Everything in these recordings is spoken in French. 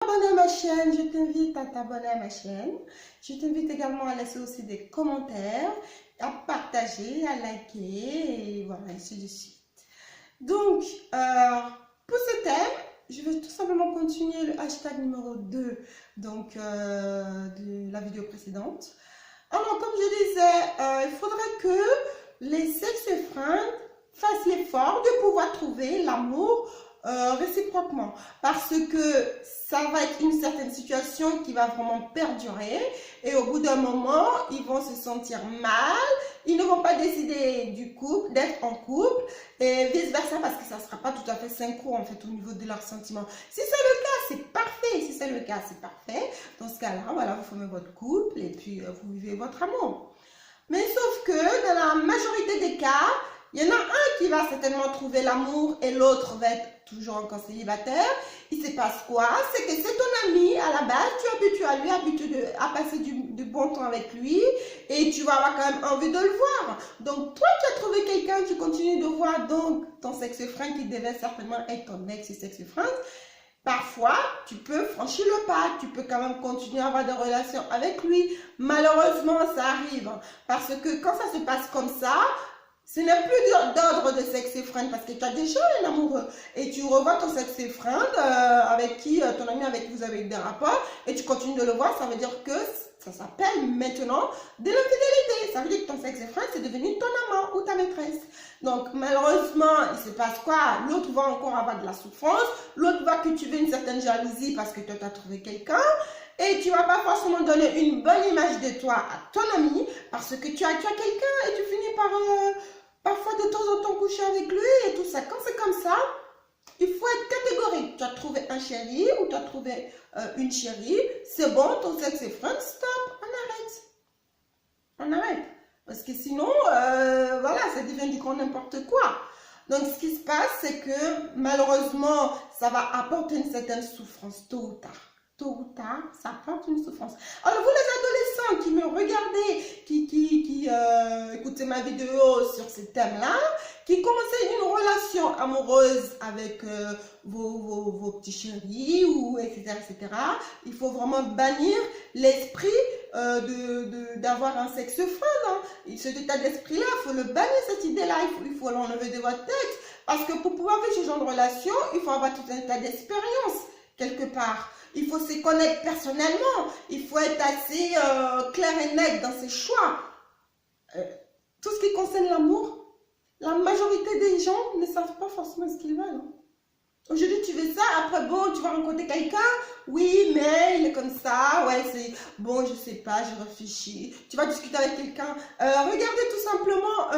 abonné à ma chaîne, je t'invite à t'abonner à ma chaîne. Je t'invite également à laisser aussi des commentaires, à partager, à liker, et voilà, ainsi de suite. Donc, pour ce thème, je vais tout simplement continuer le hashtag numéro 2 donc, de la vidéo précédente. Alors, comme je disais, il faudrait que les sexes-fringues fassent l'effort de pouvoir trouver l'amour réciproquement, parce que ça va être une certaine situation qui va vraiment perdurer et au bout d'un moment ils vont se sentir mal, ils ne vont pas décider du couple, d'être en couple et vice versa, parce que ça ne sera pas tout à fait synchro en fait au niveau de leurs sentiments. Si c'est le cas, c'est parfait. Si c'est le cas, c'est parfait. Dans ce cas là, voilà, vous formez votre couple et puis vous vivez votre amour. Mais sauf que dans la majorité des cas, il y en a un qui va certainement trouver l'amour et l'autre va être toujours encore célibataire. Il se passe quoi? C'est que c'est ton ami à la base, tu es habitué à lui, habitué à passer du bon temps avec lui et tu vas avoir quand même envie de le voir. Donc toi, tu as trouvé quelqu'un, tu continues de voir donc ton sexe-fringue qui devait certainement être ton ex-sexe-fringue. Parfois, tu peux franchir le pas, tu peux quand même continuer à avoir des relations avec lui. Malheureusement, ça arrive parce que quand ça se passe comme ça, ce n'est plus d'ordre de sexe-fringue parce que tu as déjà un amoureux et tu revois ton sexe-fringue avec qui, ton ami avec qui vous avez eu des rapports et tu continues de le voir, ça veut dire que ça s'appelle maintenant de l'infidélité. Ça veut dire que ton sexe-fringue c'est devenu ton amant ou ta maîtresse. Donc malheureusement, il se passe quoi? L'autre va encore avoir de la souffrance, l'autre va cultiver une certaine jalousie parce que toi tu as trouvé quelqu'un. Et tu ne vas pas forcément donner une bonne image de toi à ton ami parce que tu as quelqu'un et tu finis par parfois de temps en temps coucher avec lui et tout ça. Quand c'est comme ça, il faut être catégorique. Tu as trouvé un chéri ou tu as trouvé une chérie, c'est bon, ton sexe est fringue, stop, on arrête. On arrête. Parce que sinon, voilà, ça devient du grand n'importe quoi. Donc, ce qui se passe, c'est que malheureusement, ça va apporter une certaine souffrance tôt ou tard. Tôt ou tard, ça apporte une souffrance. Alors, vous les adolescents qui me regardez, qui écoutez ma vidéo sur ce thème-là, qui commencez une relation amoureuse avec vos petits chéris, ou etc., etc., il faut vraiment bannir l'esprit d'avoir un sexe fringue. Hein. Cet état d'esprit-là, il faut le bannir, cette idée-là, il faut l'enlever de votre tête. Parce que pour pouvoir vivre ce genre de relation, il faut avoir tout un tas d'expérience, quelque part. Il faut se connaître personnellement. Il faut être assez clair et net dans ses choix. Tout ce qui concerne l'amour, la majorité des gens ne savent pas forcément ce qu'ils veulent. Hein. Aujourd'hui, tu veux ça. Après, bon, tu vas rencontrer quelqu'un. Oui, mais il est comme ça. Ouais, c'est bon, je sais pas, je réfléchis. Tu vas discuter avec quelqu'un. Regardez tout simplement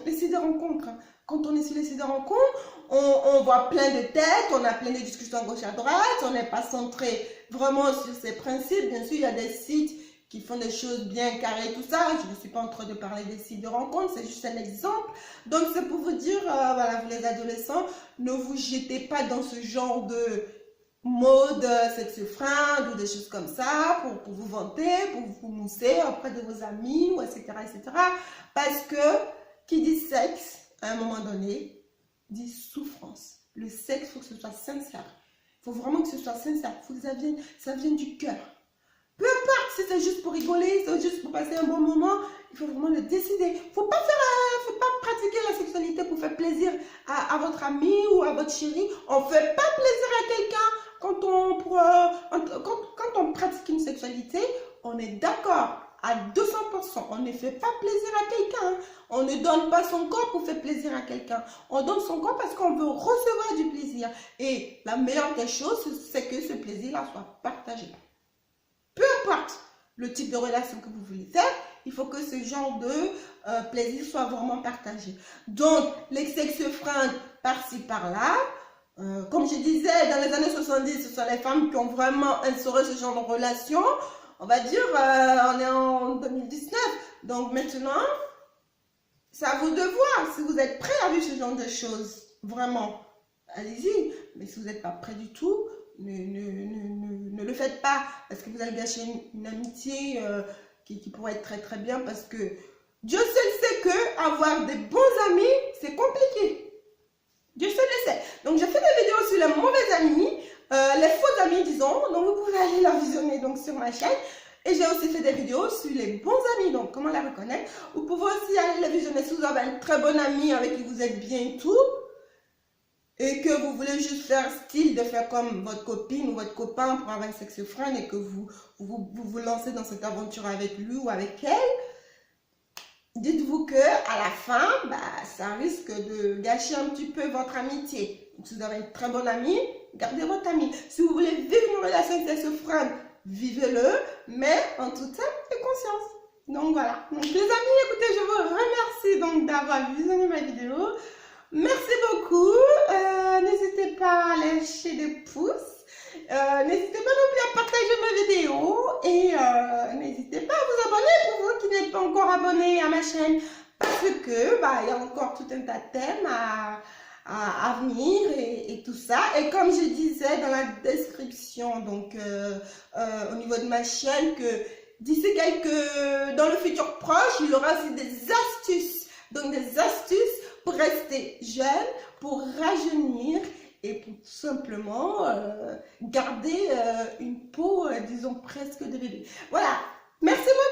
les sites de rencontres. Quand on est sur les sites de rencontres, on voit plein de têtes, on a plein de discussions à gauche à droite, on n'est pas centré vraiment sur ces principes. Bien sûr, il y a des sites qui font des choses bien carrées, tout ça. Je ne suis pas en train de parler des sites de rencontres, c'est juste un exemple. Donc, c'est pour vous dire, voilà, vous les adolescents, ne vous jetez pas dans ce genre de mode sexe-fringue ou des choses comme ça pour vous vanter, pour vous mousser auprès de vos amis, ou etc., etc. Parce que qui dit sexe, à un moment donné, dit souffrance. Le sexe, il faut que ce soit sincère. Il faut vraiment que ce soit sincère. Il faut que ça vienne du cœur. Peu importe si c'est juste pour rigoler, si c'est juste pour passer un bon moment, il faut vraiment le décider. Il ne faut pas pratiquer la sexualité pour faire plaisir à votre ami ou à votre chéri. On ne fait pas plaisir à quelqu'un quand on pratique une sexualité. On est d'accord à 200%. On ne fait pas plaisir à quelqu'un. On ne donne pas son corps pour faire plaisir à quelqu'un. On donne son corps parce qu'on veut recevoir du plaisir. Et la meilleure des choses, c'est que ce plaisir-là soit partagé. Peu importe le type de relation que vous voulez faire, il faut que ce genre de plaisir soit vraiment partagé. Donc, les sexes-fringues par-ci, par-là, comme je disais, dans les années 70, ce sont les femmes qui ont vraiment instauré ce genre de relation. On va dire, on est en 2019. Donc maintenant, c'est à vous de voir si vous êtes prêts à vivre ce genre de choses. Vraiment, allez-y. Mais si vous n'êtes pas prêts du tout, ne le faites pas. Parce que vous allez gâcher une amitié qui pourrait être très très bien. Parce que Dieu seul sait que avoir des bons amis, c'est compliqué. Dieu seul le sait. Donc, je fais des vidéos sur les mauvais amis les faux amis, disons. Donc, vous pouvez aller la visionner donc, sur ma chaîne. Et j'ai aussi fait des vidéos sur les bons amis, donc comment la reconnaître. Vous pouvez aussi aller la visionner si vous avez un très bon ami avec qui vous êtes bien et tout. Et que vous voulez juste faire style de faire comme votre copine ou votre copain pour avoir un sex friend et que vous lancez dans cette aventure avec lui ou avec elle. Dites-vous que à la fin, bah, ça risque de gâcher un petit peu votre amitié. Donc, si vous avez un très bon ami, gardez votre ami. Si vous voulez vivre une relation avec sex friend, vivez-le, mais en toute âme et conscience. Donc voilà. Donc les amis, écoutez, je vous remercie donc d'avoir visionné ma vidéo. Merci beaucoup. N'hésitez pas à lâcher des pouces. N'hésitez pas non plus à partager ma vidéo. Et n'hésitez pas à vous abonner pour vous qui n'êtes pas encore abonnés à ma chaîne. Parce que bah, il y a encore tout un tas de thèmes à venir et tout ça. Et comme je disais dans la description, donc au niveau de ma chaîne, que d'ici dans le futur proche, il y aura aussi des astuces. Donc des astuces pour rester jeune, pour rajeunir et pour tout simplement garder une peau, disons, presque de bébé. Voilà. Merci beaucoup.